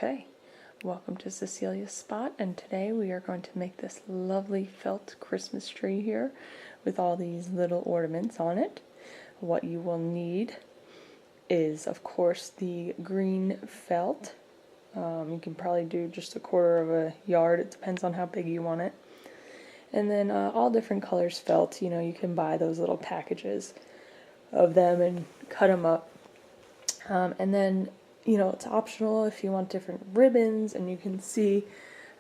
Okay, welcome to Cecilia's Spot, and today we are going to make this lovely felt Christmas tree here with all these little ornaments on it. What you will need is, of course, the green felt. You can probably do just 1/4 of a yard, it depends on how big you want it. And then all different colors felt, you can buy those little packages of them and cut them up. And then it's optional if you want different ribbons, and you can see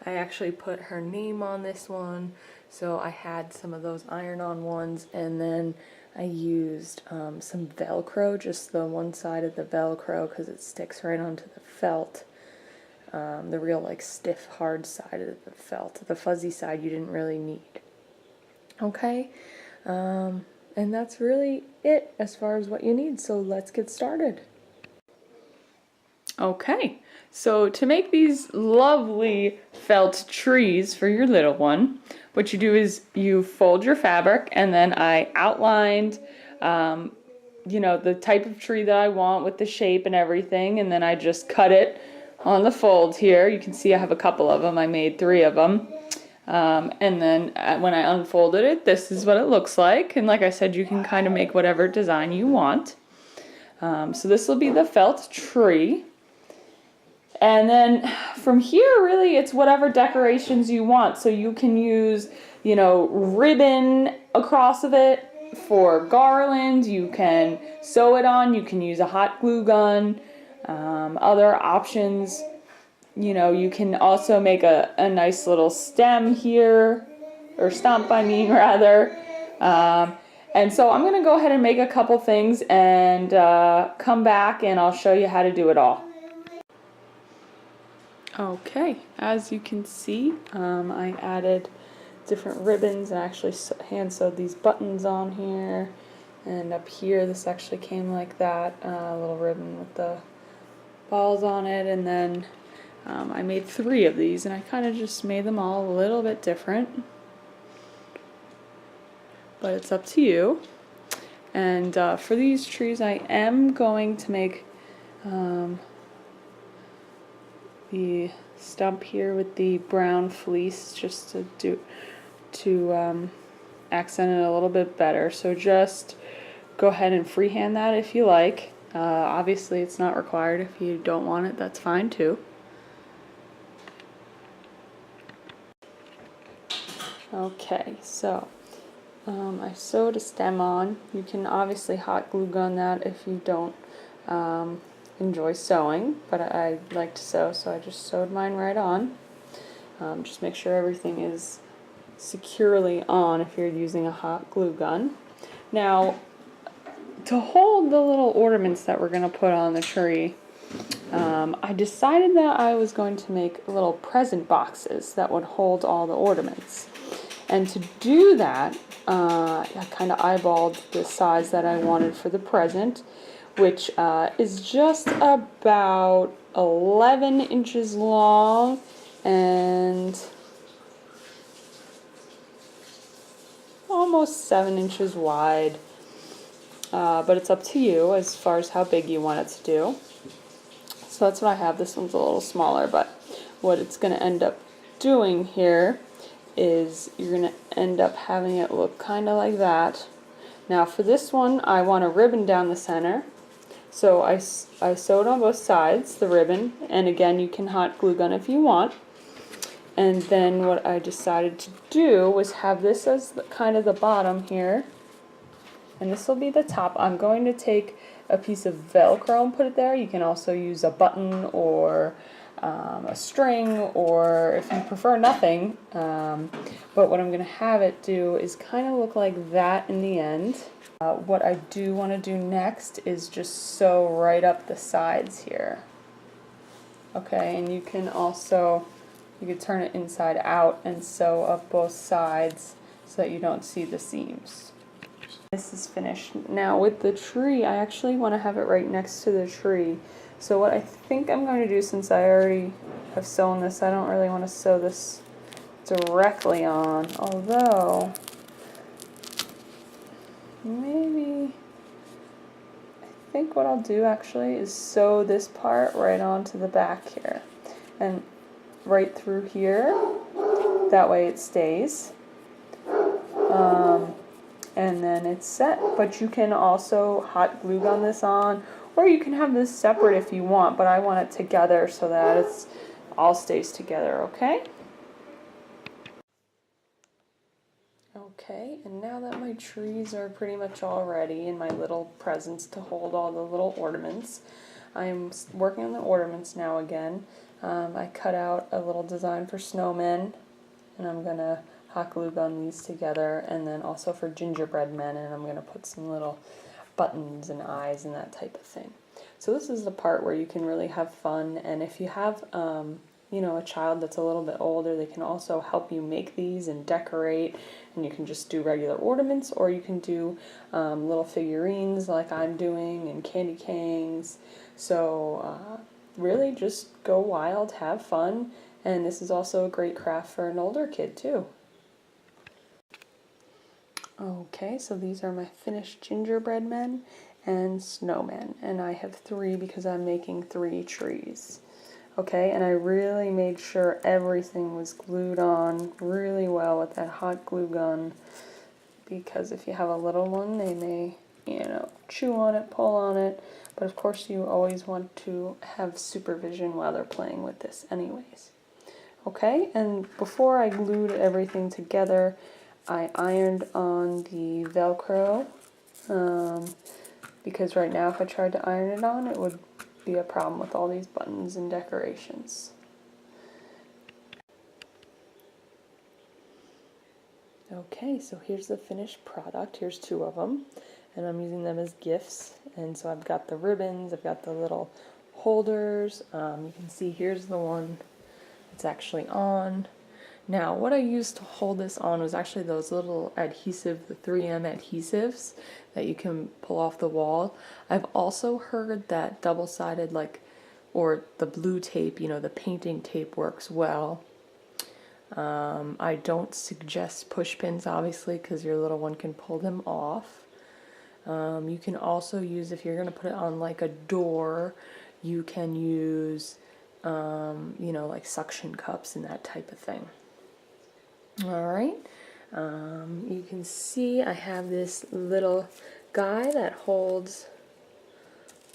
I actually put her name on this one, so I had some of those iron-on ones, and then I used some Velcro, just the one side of the Velcro, because it sticks right onto the felt, the real stiff hard side of the felt. The fuzzy side you didn't really need. Okay, and that's really it as far as what you need, so let's get started. Okay, so to make these lovely felt trees for your little one, what you do is you fold your fabric, and then I outlined, the type of tree that I want with the shape and everything, and then I just cut it on the fold here. You can see I have a couple of them. I made 3 of them. And then when I unfolded it, this is what it looks like. And like I said, you can kind of make whatever design you want. So this will be the felt tree. And then from here, really, it's whatever decorations you want. So you can use, ribbon across of it for garland. You can sew it on. You can use a hot glue gun. Other options, you can also make a nice little stem here, or stump, rather. And so I'm going to go ahead and make a couple things and come back and I'll show you how to do it all. Okay, as you can see, I added different ribbons and actually hand sewed these buttons on here, and up here this actually came like that, a little ribbon with the balls on it, and then I made 3 of these, and I kind of just made them all a little bit different, but it's up to you. And for these trees I am going to make the stump here with the brown fleece, just to accent it a little bit better. So just go ahead and freehand that if you like. Obviously it's not required. If you don't want it, that's fine too. Okay, so I sewed a stem on. You can obviously hot glue gun that if you don't enjoy sewing, but I like to sew, so I just sewed mine right on. Just make sure everything is securely on if you're using a hot glue gun. Now, to hold the little ornaments that we're going to put on the tree, I decided that I was going to make little present boxes that would hold all the ornaments. And to do that, I kind of eyeballed the size that I wanted for the present, which is just about 11 inches long and almost 7 inches wide. But it's up to you as far as how big you want it to do. So that's what I have. This one's a little smaller, but what it's going to end up doing here is you're going to end up having it look kind of like that. Now for this one, I want a ribbon down the center. So I sewed on both sides, the ribbon, and again you can hot glue gun if you want. And then what I decided to do was have this as kind of the bottom here, and this will be the top. I'm going to take a piece of Velcro and put it there. You can also use a button or a string, or if you prefer nothing. But what I'm going to have it do is kind of look like that in the end. What I do want to do next is just sew right up the sides here. Okay, and you can turn it inside out and sew up both sides so that you don't see the seams. This is finished. Now with the tree, I actually want to have it right next to the tree. So what I think I'm going to do, since I already have sewn this, I don't really want to sew this directly on, although maybe I think what I'll do actually is sew this part right onto the back here. and right through here. That way it stays. And then it's set. But you can also hot glue gun this on, or you can have this separate if you want, but I want it together so that it's all stays together, okay? Okay, and now that my trees are pretty much all ready and my little presents to hold all the little ornaments, I'm working on the ornaments now again. I cut out a little design for snowmen, and I'm gonna hot glue gun these together, and then also for gingerbread men, and I'm gonna put some little buttons and eyes and that type of thing. So this is the part where you can really have fun, and if you have you know, a child that's a little bit older, they can also help you make these and decorate, and you can just do regular ornaments, or you can do little figurines like I'm doing and candy canes. So really just go wild, have fun, and this is also a great craft for an older kid too. Okay, so these are my finished gingerbread men and snowmen, and I have 3 because I'm making 3 trees. Okay, and I really made sure everything was glued on really well with that hot glue gun, because if you have a little one, they may, you know, chew on it, pull on it, but of course you always want to have supervision while they're playing with this anyways. Okay, and before I glued everything together, I ironed on the Velcro, because right now if I tried to iron it on, it would be a problem with all these buttons and decorations. Okay, so here's the finished product. Here's 2 of them, and I'm using them as gifts. And so I've got the ribbons, I've got the little holders. You can see here's the one it's actually on. Now, what I used to hold this on was actually those little adhesive, the 3M adhesives that you can pull off the wall. I've also heard that double-sided, like, or the blue tape, you know, the painting tape works well. I don't suggest push pins, obviously, because your little one can pull them off. You can also use, if you're going to put it on like a door, you can use, you know, like suction cups and that type of thing. Alright, you can see I have this little guy that holds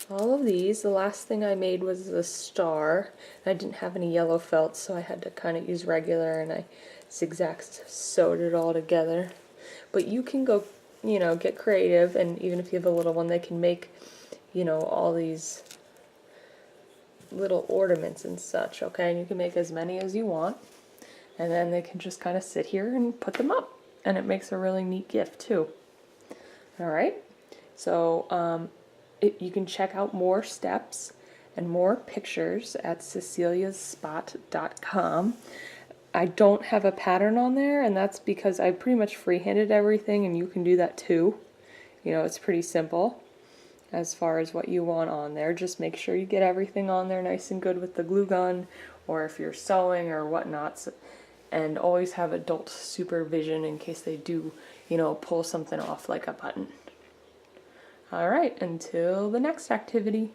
all of these. The last thing I made was the star. I didn't have any yellow felt, so I had to kind of use regular, and I zigzag sewed it all together. But you can go, you know, get creative, and even if you have a little one, they can make, you know, all these little ornaments and such, okay? And you can make as many as you want. And then they can just kind of sit here and put them up. And it makes a really neat gift too. Alright, so you can check out more steps and more pictures at ceciliasspot.com. I don't have a pattern on there, and that's because I pretty much freehanded everything, and you can do that too. You know, it's pretty simple as far as what you want on there. Just make sure you get everything on there nice and good with the glue gun, or if you're sewing or whatnot. So, and always have adult supervision in case they do, you know, pull something off like a button. Alright, until the next activity.